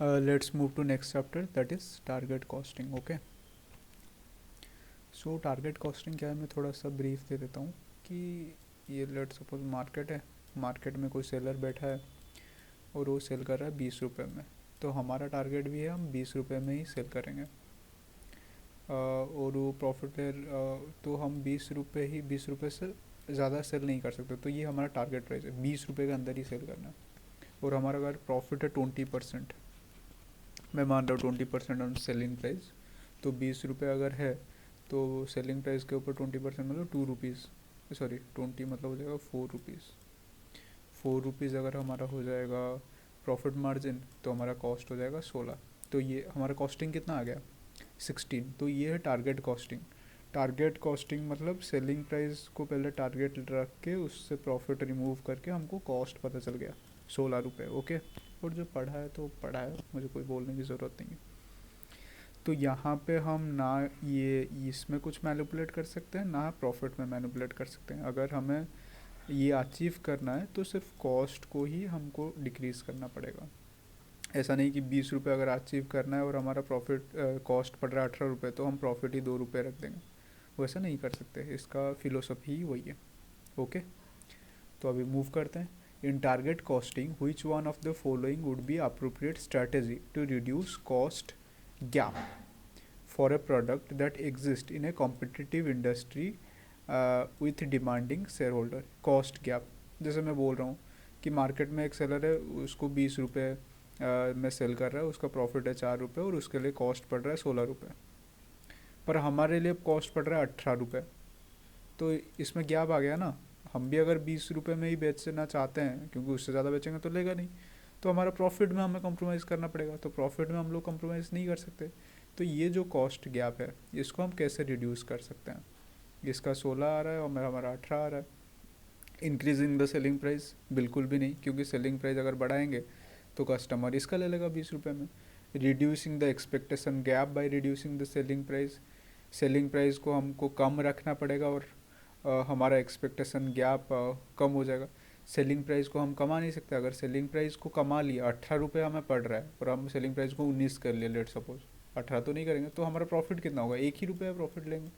Let's move to next chapter, that is target costing. Okay, so target costing क्या है, मैं थोड़ा सा ब्रीफ दे देता हूँ कि ये लेट सपोज मार्केट है, मार्केट में कोई सेलर बैठा है और वो सेल कर रहा है 20 रुपये में, तो हमारा टारगेट भी है हम 20 रुपये में ही सेल करेंगे। और वो प्रॉफिट तो हम 20 रुपये ही, 20 रुपये से ज़्यादा सेल नहीं कर सकते, तो ये हमारा टारगेट प्राइस है, 20 रुपये के अंदर ही सेल करना है। और हमारा अगर प्रॉफिट है 20%, मैं मान रहा हूँ 20% ऑन सेलिंग प्राइस, तो 20 रुपये अगर है तो सेलिंग प्राइस के ऊपर 20% मतलब 2 रुपीज़, सॉरी 20 मतलब हो जाएगा 4 रुपीज़। 4 रुपीज़ अगर हमारा हो जाएगा प्रॉफिट मार्जिन, तो हमारा कॉस्ट हो जाएगा 16। तो ये हमारा कॉस्टिंग कितना आ गया 16। तो ये है टारगेट कॉस्टिंग। टारगेट कॉस्टिंग मतलब सेलिंग प्राइस को पहले टारगेट रख के उससे प्रॉफिट रिमूव करके हमको कॉस्ट पता चल गया 16 रुपये। ओके, और जो पढ़ा है तो पढ़ा है, मुझे कोई बोलने की ज़रूरत नहीं है। तो यहाँ पे हम ना ये इसमें कुछ मैनिपुलेट कर सकते हैं, ना प्रॉफिट में मैनिपुलेट कर सकते हैं। अगर हमें ये अचीव करना है तो सिर्फ कॉस्ट को ही हमको डिक्रीज़ करना पड़ेगा। ऐसा नहीं कि 20 रुपये अगर अचीव करना है और हमारा प्रॉफिट कॉस्ट पड़ रहा है 18 रुपये, तो हम प्रॉफिट ही 2 रुपये रख देंगे, वैसा नहीं कर सकते। इसका फिलोसफी ही वही है। ओके, तो अभी मूव करते हैं। In target costing which one of the following would be appropriate strategy to reduce cost gap for a product that exists in a competitive industry with demanding shareholder। cost gap, जैसे मैं बोल रहा हूँ कि market में एक seller है, उसको 20 रुपये में सेल कर रहा है, उसका प्रॉफिट है 4 रुपये और उसके लिए कॉस्ट पड़ रहा है 16 रुपये, पर हमारे लिए कॉस्ट पड़ रहा है 18 रुपये। तो इसमें गैप आ गया ना। हम भी अगर 20 रुपये में ही बेचना चाहते हैं, क्योंकि उससे ज़्यादा बेचेंगे तो लेगा नहीं, तो हमारा प्रॉफिट में हमें कॉम्प्रोमाइज़ करना पड़ेगा। तो प्रॉफिट में हम लोग कॉम्प्रोमाइज़ नहीं कर सकते। तो ये जो कॉस्ट गैप है, इसको हम कैसे रिड्यूस कर सकते हैं। इसका 16 आ रहा है और मेरा हमारा 18 आ रहा है। इंक्रीजिंग द सेलिंग प्राइस, बिल्कुल भी नहीं, क्योंकि सेलिंग प्राइस अगर बढ़ाएंगे तो कस्टमर इसका ले लेगा 20 रुपये में। Reducing the expectation gap by reducing the selling price, selling price को हमको कम रखना पड़ेगा और हमारा एक्सपेक्टेशन गैप कम हो जाएगा। सेलिंग प्राइस को हम कमा नहीं सकते। अगर सेलिंग प्राइस को कमा लिया, 18 रुपये हमें पड़ रहा है और हम सेलिंग प्राइस को 19 कर लिया, लेट सपोज 18 तो नहीं करेंगे, तो हमारा प्रॉफिट कितना होगा, 1 ही रुपये प्रॉफिट लेंगे।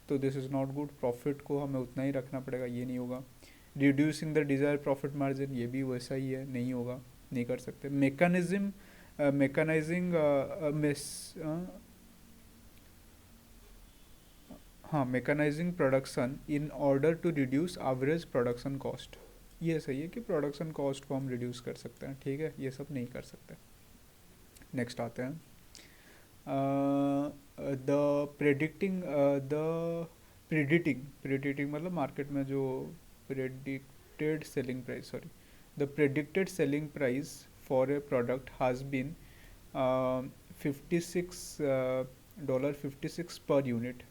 तो this is not good. Profit को हमें उतना ही रखना पड़ेगा, ये नहीं होगा। Reducing the desire profit margin, ये भी वैसा ही है, नहीं होगा, नहीं कर सकते। मेकानिज्म मेकानाइजिंग हाँ, mechanising production in order to reduce average production cost, ये सही है कि प्रोडक्शन कॉस्ट को हम रिड्यूस कर सकते हैं, ठीक है, ये सब नहीं कर सकते। नेक्स्ट आते हैं द प्रेडिक्टिंग मतलब मार्केट में जो predicted selling price, sorry, the predicted selling price for a product has been $56 per unit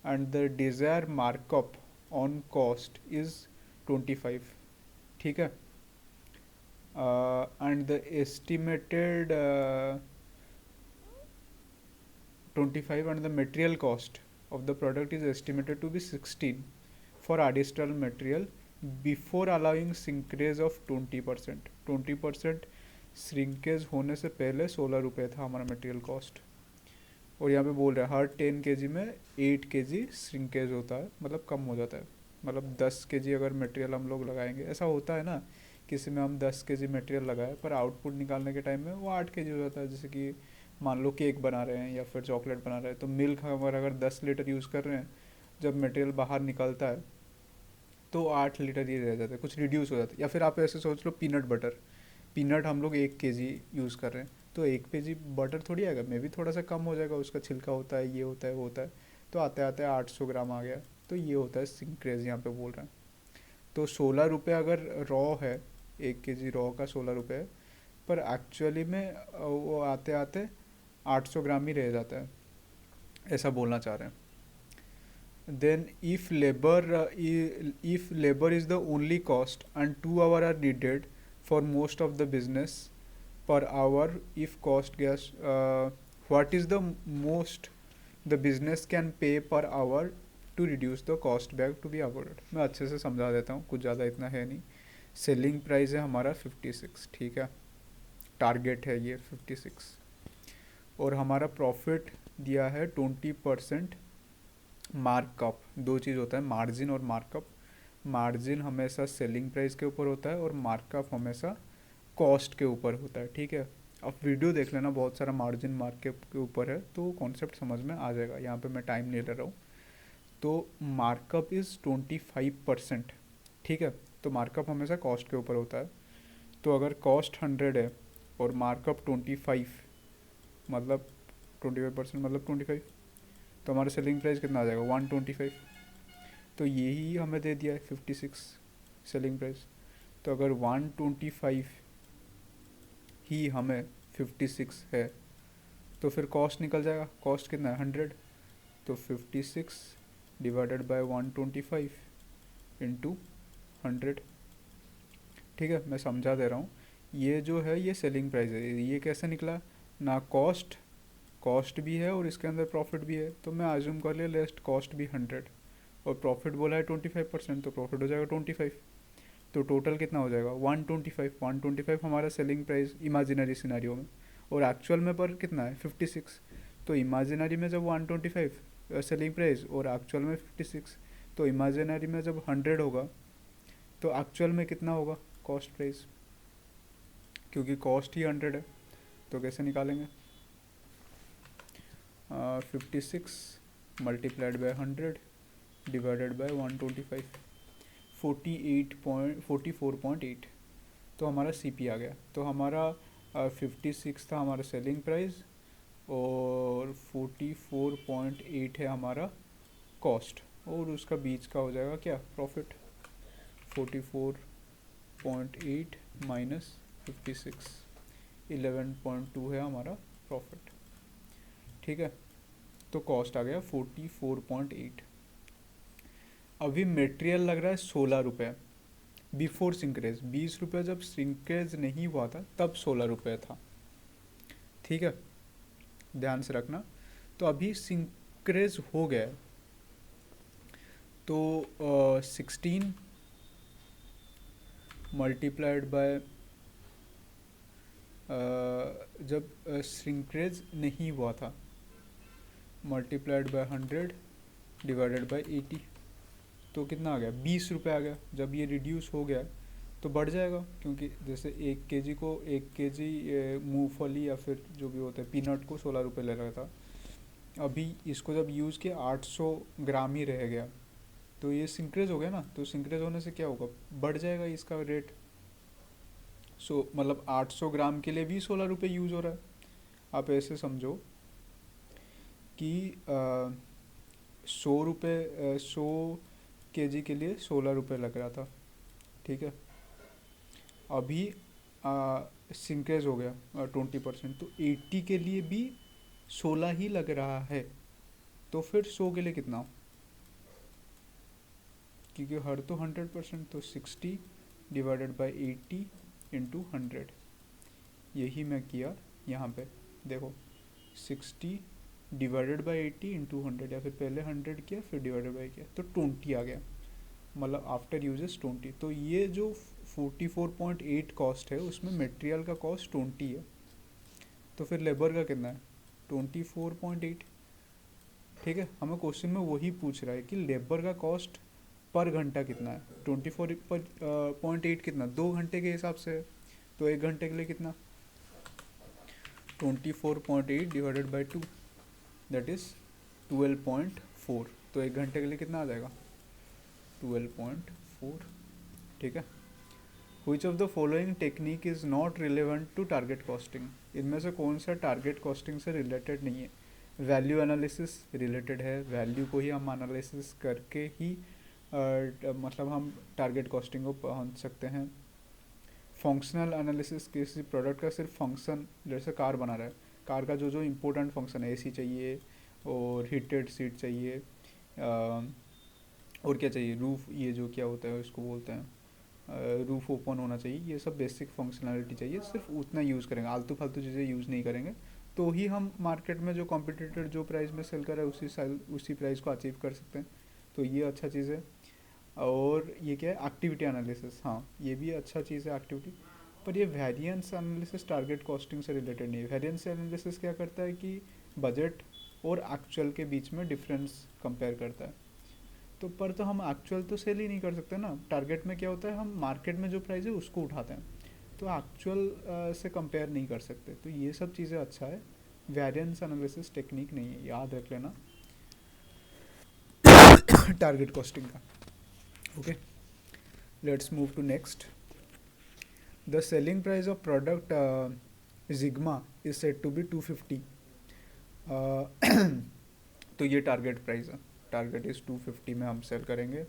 and the desired markup on cost is 25, ठीक है। And the estimated 25 and the material cost of the product is estimated to be 16 for additional material before allowing shrinkage of 20%। 20% shrinkage होने से पहले 16 रुपये था हमारा material cost. और यहाँ पे बोल रहा है हर 10 kg में 8 kg श्रिंकेज होता है, मतलब कम हो जाता है। मतलब 10 kg अगर मटेरियल हम लोग लगाएंगे, ऐसा होता है ना, किसी में हम 10 kg मटेरियल लगाए पर आउटपुट निकालने के टाइम में वो 8 kg हो जाता है। जैसे कि मान लो केक बना रहे हैं या फिर चॉकलेट बना रहे हैं, तो मिल्क अगर 10 लीटर यूज़ कर रहे हैं, जब मटेरियल बाहर निकलता है तो 8 लीटर ही रह जाता है, कुछ रिड्यूस हो जाता है। या फिर आप ऐसे सोच लो पीनट बटर, पीनट हम लोग 1 kg यूज़ कर रहे हैं, तो 1 kg बटर थोड़ी आएगा, मे भी थोड़ा सा कम हो जाएगा, उसका छिलका होता है, ये होता है, वो होता है, तो आते आते 800 ग्राम आ गया। तो ये होता है सिंक्रेज, यहाँ पे बोल रहे हैं। तो 16 रुपये अगर रॉ है, 1 kg रॉ का 16 रुपये है, पर एक्चुअली में वो आते आते 800 ग्राम ही रह जाता है, ऐसा बोलना चाह रहे हैं। Then if labor is the only cost and 2 hours are needed for most of the business per hour, if cost gas what is the most the business can pay per hour to reduce the cost back to be avoided। मैं अच्छे से समझा देता हूँ, कुछ ज़्यादा इतना है नहीं। सेलिंग प्राइस है हमारा 56, ठीक है। टारगेट है ये 56, और हमारा प्रॉफिट दिया है 20% मार्कअप। दो चीज़ होता है, मार्जिन और मार्कअप। मार्जिन हमेशा सेलिंग प्राइस के ऊपर होता है और मार्कअप हमेशा कॉस्ट के ऊपर होता है, ठीक है। अब वीडियो देख लेना, बहुत सारा मार्जिन मार्कअप के ऊपर है, तो कॉन्सेप्ट समझ में आ जाएगा। यहाँ पे मैं टाइम नहीं ले रहा हूँ। तो मार्कअप इज़ 25%, ठीक है। तो मार्कअप हमेशा कॉस्ट के ऊपर होता है। तो अगर कॉस्ट 100 है और मार्कअप 25, मतलब 25% मतलब 25, तो हमारा सेलिंग प्राइस कितना आ जाएगा 125। तो यही हमें दे दिया है 56 सेलिंग प्राइस। तो अगर 125 ही हमें 56 है तो फिर कॉस्ट निकल जाएगा। कॉस्ट कितना है 100, तो 56 डिवाइडेड बाय 125 इंटू 100, ठीक है। मैं समझा दे रहा हूँ। ये जो है ये सेलिंग प्राइस है। ये कैसे निकला, ना कॉस्ट भी है और इसके अंदर प्रॉफिट भी है, तो मैं आज्यूम कर लिया लेस्ट कॉस्ट भी 100 और प्रॉफिट बोला है 25%, तो प्रॉफिट हो जाएगा 25। तो टोटल कितना हो जाएगा 125। 125 हमारा सेलिंग प्राइस इमेजिनरी सिनेरियो में, और एक्चुअल में पर कितना है 56। तो इमेजिनरी में जब 125 सेलिंग प्राइस और एक्चुअल में 56, तो इमेजिनरी में जब 100 होगा तो एक्चुअल में कितना होगा कॉस्ट प्राइस, क्योंकि कॉस्ट ही 100 है। तो कैसे निकालेंगे, 56 मल्टीप्लाइड बाय 100 डिवाइडेड बाय 125, 44.8। तो हमारा CP आ गया। तो हमारा 56 था हमारा सेलिंग प्राइस और 44.8 है हमारा कॉस्ट, और उसका बीच का हो जाएगा क्या प्रॉफिट, 44.8 माइनस 56, 11.2 है हमारा प्रॉफिट, ठीक है। तो कॉस्ट आ गया 44.8। अभी मटेरियल लग रहा है 16 रुपये बिफोर सिंक्रेज। 20 रुपये जब सिंक्रेज नहीं हुआ था तब 16 रुपये था, ठीक है, ध्यान से रखना। तो अभी सिंक्रेज हो गया है, तो 16 मल्टीप्लाइड बाय जब सिंक्रेज नहीं हुआ था मल्टीप्लाइड बाय 100 डिवाइडेड बाय 80, तो कितना आ गया 20 रुपये आ गया। जब ये रिड्यूस हो गया तो बढ़ जाएगा, क्योंकि जैसे 1 केजी को 1 केजी मूंगफली या फिर जो भी होता है पीनट को 16 रुपये ले रहा था, अभी इसको जब यूज़ किया 800 ग्राम ही रह गया, तो ये सिंक्रेज हो गया ना। तो सिंक्रेज होने से क्या होगा, बढ़ जाएगा इसका रेट। मतलब 800 ग्राम के लिए भी 16 रुपये यूज़ हो रहा है। आप ऐसे समझो कि 100 के लिए 16 रुपये लग रहा था, ठीक है। अभी सिंक्रेज हो गया 20%, तो 80 के लिए भी 16 ही लग रहा है। तो फिर 100 के लिए कितना, क्योंकि हर तो 100%, तो 60 डिवाइडेड बाई 80 इंटू 100। यही मैं किया यहाँ पे, देखो 60 डिवाइडेड बाई 80 इंटू 100, या फिर पहले 100 किया फिर डिवाइडेड बाई किया, तो 20 आ गया, मतलब आफ्टर यूजेस 20। तो ये जो 44.8 कॉस्ट है उसमें मटेरियल का कॉस्ट 20 है, तो फिर लेबर का कितना है 24.8, ठीक है। हमें क्वेश्चन में वही पूछ रहा है कि लेबर का कॉस्ट पर घंटा कितना है। 24.8 कितना 2 घंटे के हिसाब से है, तो 1 घंटे के लिए कितना 24.8 डिवाइडेड बाई 2, दैट इज़ 12.4। तो 1 घंटे के लिए कितना आ जाएगा 12.4, ठीक है। Which of the following technique is not relevant to target costing? इनमें से कौन सा टारगेट कॉस्टिंग से रिलेटेड नहीं है। वैल्यू एनालिसिस रिलेटेड है, वैल्यू को ही हम एनालिसिस करके ही मतलब हम टारगेट कॉस्टिंग को पहुंच सकते हैं। फंक्शनल एनालिसिस, किसी प्रोडक्ट का सिर्फ फंक्शन, जैसे कार बना रहा है, कार का जो जो इम्पोर्टेंट फंक्शन है, AC चाहिए और हीटेड सीट चाहिए, और क्या चाहिए, रूफ, ये जो क्या होता है उसको बोलते हैं रूफ ओपन होना चाहिए, ये सब बेसिक फंक्शनैलिटी चाहिए, सिर्फ उतना यूज़ करेंगे, आलतू फालतू चीज़ें यूज़ नहीं करेंगे, तो ही हम मार्केट में जो कॉम्पिटिटर जो प्राइस में सेल कर रहा है उसी प्राइस को अचीव कर सकते हैं। तो ये अच्छा चीज़ है। और ये क्या है एक्टिविटी एनालिसिस, हाँ ये भी अच्छा चीज़ है एक्टिविटी। पर ये वेरिएंस एनालिसिस टारगेट कॉस्टिंग से रिलेटेड नहीं है। वेरिएंस एनालिसिस क्या करता है कि बजट और एक्चुअल के बीच में डिफरेंस कंपेयर करता है। तो पर तो हम एक्चुअल तो सेल ही नहीं कर सकते ना। टारगेट में क्या होता है, हम मार्केट में जो प्राइस है उसको उठाते हैं, तो एक्चुअल से कंपेयर नहीं कर सकते। तो ये सब चीज़ें अच्छा है, वेरिएंस एनालिसिस टेक्निक नहीं है, याद रख लेना टारगेट कॉस्टिंग का। Okay, let's move to next. The selling price of product Zigma is set to be 250। तो ये टारगेट प्राइस है, टारगेट इज 250 में हम सेल करेंगे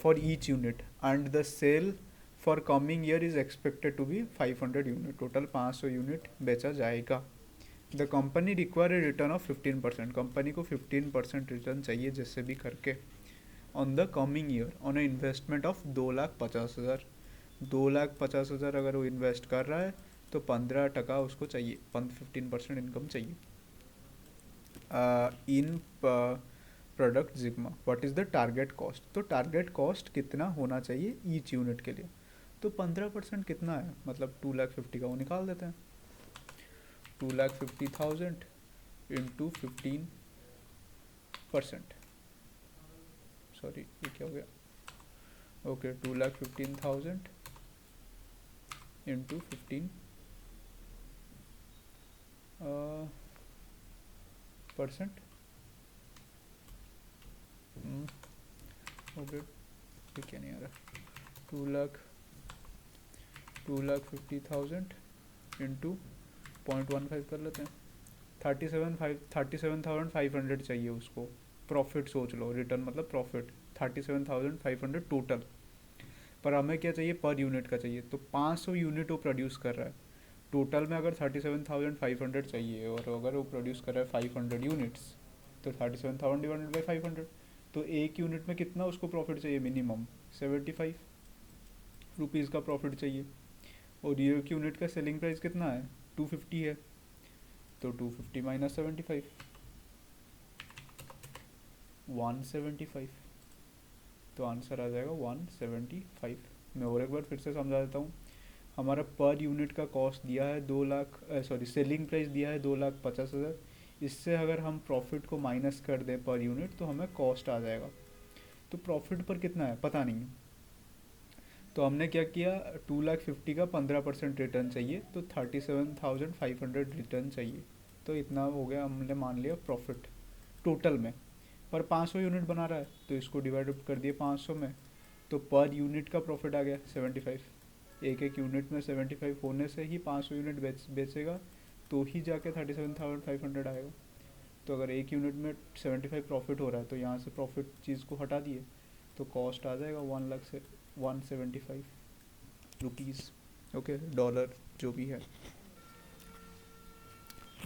for each unit, and the sale for coming year is expected to be 500 unit. Total 500 unit बेचा जाएगा। The company require a return of 15%। Company को 15% return चाहिए जैसे भी करके on the coming year on A investment of 2,50,000। 2,50,000 अगर वो invest कर रहा है तो 15% उसको चाहिए, 15% इनकम चाहिए। In product Zigma what is the target cost. तो टारगेट कॉस्ट कितना होना चाहिए ईच यूनिट के लिए, तो 15% कितना है, मतलब 2,50,000 का वो निकाल देते हैं। 2,50,000 इंटू 15%, सॉरी ये क्या हो गया, ओके 2,15,000 इंटू 15%, ओके ये क्या नहीं आ रहा, 2,50,000 इंटू 0.15 कर लेते हैं। 37,500 चाहिए उसको। प्रॉफिट सोच लो, रिटर्न मतलब प्रॉफिट 37,500 टोटल। पर हमें क्या चाहिए, पर यूनिट का चाहिए, तो 500 यूनिट वो प्रोड्यूस कर रहा है। टोटल में अगर 37,500 चाहिए और अगर वो प्रोड्यूस कर रहा है 500 यूनिट्स, तो 37,000 डिवाइडेड बाई 500, तो एक यूनिट में कितना उसको प्रॉफिट चाहिए, मिनिमम 75 रुपीज़ का प्रॉफिट चाहिए। और ये यूनिट का सेलिंग प्राइस कितना है, 250 है, तो 250 माइनस 75, 175, तो आंसर आ जाएगा 175। मैं और एक बार फिर से समझा देता हूँ। हमारा पर यूनिट का कॉस्ट दिया है 2,00,000, सॉरी सेलिंग प्राइस दिया है 2,50,000। इससे अगर हम प्रॉफिट को माइनस कर दें पर यूनिट तो हमें कॉस्ट आ जाएगा। तो प्रॉफिट पर कितना है पता नहीं है, तो हमने क्या किया, 2,50,000 का 15% रिटर्न चाहिए, तो 37,500 रिटर्न चाहिए। तो इतना हो गया, हमने मान लिया प्रॉफिट टोटल में। पर 500 यूनिट बना रहा है तो इसको डिवाइड कर दिए 500 में, तो पर यूनिट का प्रॉफिट आ गया 75। एक एक यूनिट में 75 होने से ही 500 यूनिट बेचेगा, तो ही जाके 37,500 आएगा। तो अगर एक यूनिट में 75 प्रॉफिट हो रहा है तो यहाँ से प्रॉफिट चीज़ को हटा दिए, तो कॉस्ट आ जाएगा 1,75,000 रुपीज़, ओके, डॉलर जो भी है।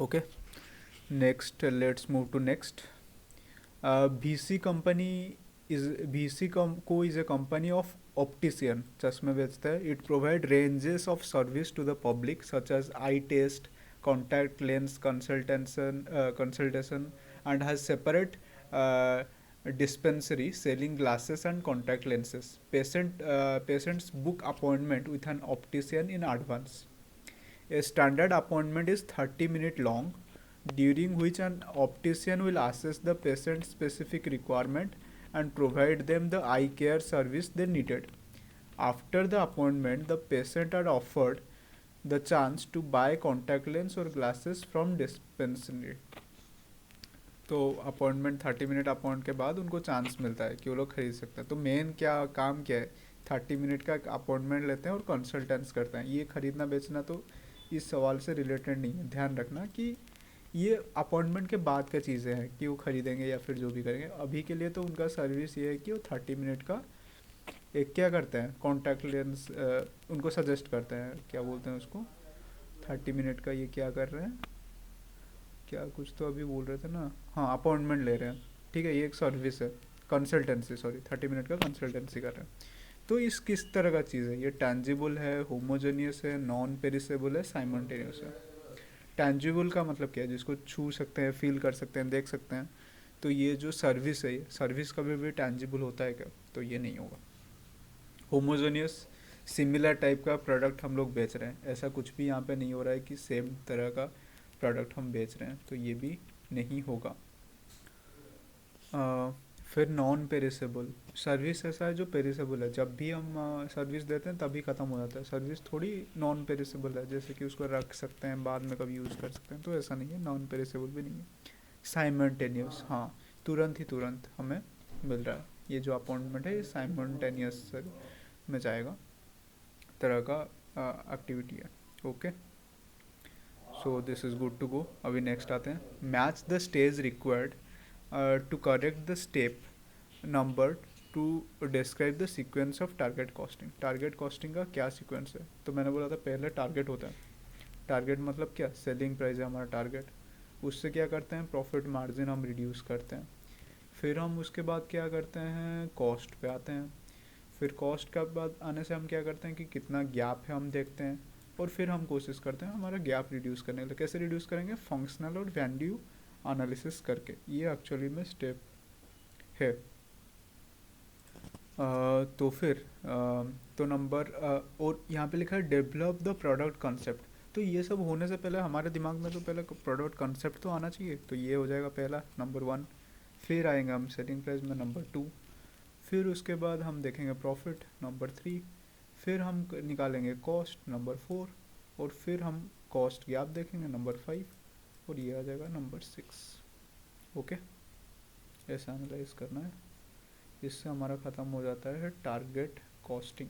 Okay, next, let's move to next. VC company is को is a company of optician, चश्मे बेचता है। It provide ranges of service to the public such as eye test, contact lens consultation, and has separate dispensary selling glasses and contact lenses. Patients book appointment with an optician in advance. A standard appointment is 30-minute long, during which an optician will assess the patient's specific requirement and provide them the eye care service they needed. After the appointment, the patient are offered the chance to buy contact lens or glasses from dispensary. तो appointment 30 minute appoint के बाद उनको chance मिलता है कि वो लोग खरीद सकते हैं। तो मेन क्या काम क्या है, 30 मिनट का अपॉइंटमेंट लेते हैं और कंसल्टेंस करते हैं। ये खरीदना बेचना तो इस सवाल से रिलेटेड नहीं है, ध्यान रखना कि ये अपॉइंटमेंट के बाद का चीज़ें हैं कि वो खरीदेंगे या फिर जो भी करेंगे। अभी के लिए तो उनका सर्विस ये है कि वो 30 मिनट का एक क्या करते हैं, कॉन्टैक्ट लेंस उनको सजेस्ट करते हैं, क्या बोलते हैं उसको, 30 मिनट का ये क्या कर रहे हैं, क्या कुछ तो अभी बोल रहे थे ना, हाँ अपॉइंटमेंट ले रहे हैं, ठीक है, ये एक सर्विस है, कंसल्टेंसी, सॉरी 30 मिनट का कंसल्टेंसी कर रहे हैं। तो इस किस तरह का चीज़ है, ये टैंजिबल है, होमोजेनियस है, नॉन पेरिसेबल है, साइमल्टेनियस है। टैंजिबल का मतलब क्या है, जिसको छू सकते हैं, फील कर सकते हैं, देख सकते हैं। तो ये जो सर्विस है, सर्विस कभी भी टैंजिबल होता है क्या, तो ये नहीं होगा। होमोजेनियस सिमिलर टाइप का प्रोडक्ट हम लोग बेच रहे हैं, ऐसा कुछ भी यहाँ पे नहीं हो रहा है कि सेम तरह का प्रोडक्ट हम बेच रहे हैं, तो ये भी नहीं होगा। फिर नॉन पेरिसेबल सर्विस ऐसा है जो पेरिसेबल है, जब भी हम सर्विस देते हैं तभी ख़त्म हो जाता है। सर्विस थोड़ी नॉन पेरिसेबल है, जैसे कि उसको रख सकते हैं बाद में कभी यूज़ कर सकते हैं, तो ऐसा नहीं है, नॉन पेरिसेबल भी नहीं है। साइमल्टेनियस, हाँ, तुरंत ही तुरंत हमें मिल रहा है, ये जो अपॉइंटमेंट है ये साइमल्टेनियस में जाएगा तरह का एक्टिविटी है। Okay, so this is good to go. अभी नेक्स्ट आते हैं, match the stage required to correct the step number to describe the sequence of target costing. Target costing का क्या सीक्वेंस है, तो मैंने बोला था पहले टारगेट होता है। टारगेट मतलब क्या, सेलिंग प्राइस है हमारा टारगेट, उससे क्या करते हैं प्रॉफिट मार्जिन हम रिड्यूस करते हैं। फिर हम उसके बाद क्या करते हैं, कॉस्ट पे आते हैं। फिर कॉस्ट के बाद आने से हम क्या करते हैं कि कितना गैप है हम देखते हैं, और फिर हम कोशिश करते हैं हमारा गैप रिड्यूस करने के लिए। कैसे रिड्यूस करेंगे, फंक्शनल और वैल्यू एनालिसिस करके, ये एक्चुअली में स्टेप है। तो फिर तो नंबर और यहाँ पे लिखा है डेवलप द प्रोडक्ट कॉन्सेप्ट। तो ये सब होने से पहले हमारे दिमाग में तो पहले प्रोडक्ट कॉन्सेप्ट तो आना चाहिए, तो ये हो जाएगा पहला नंबर 1। फिर आएंगे हम सेलिंग प्राइस में नंबर 2। फिर उसके बाद हम देखेंगे प्रॉफिट नंबर 3। फिर हम निकालेंगे कॉस्ट नंबर 4। और फिर हम कॉस्ट गैप देखेंगे नंबर 5। और ये आ जाएगा नंबर 6। ओके, ऐसा एनालाइज करना है, इससे हमारा ख़त्म हो जाता है टारगेट कॉस्टिंग।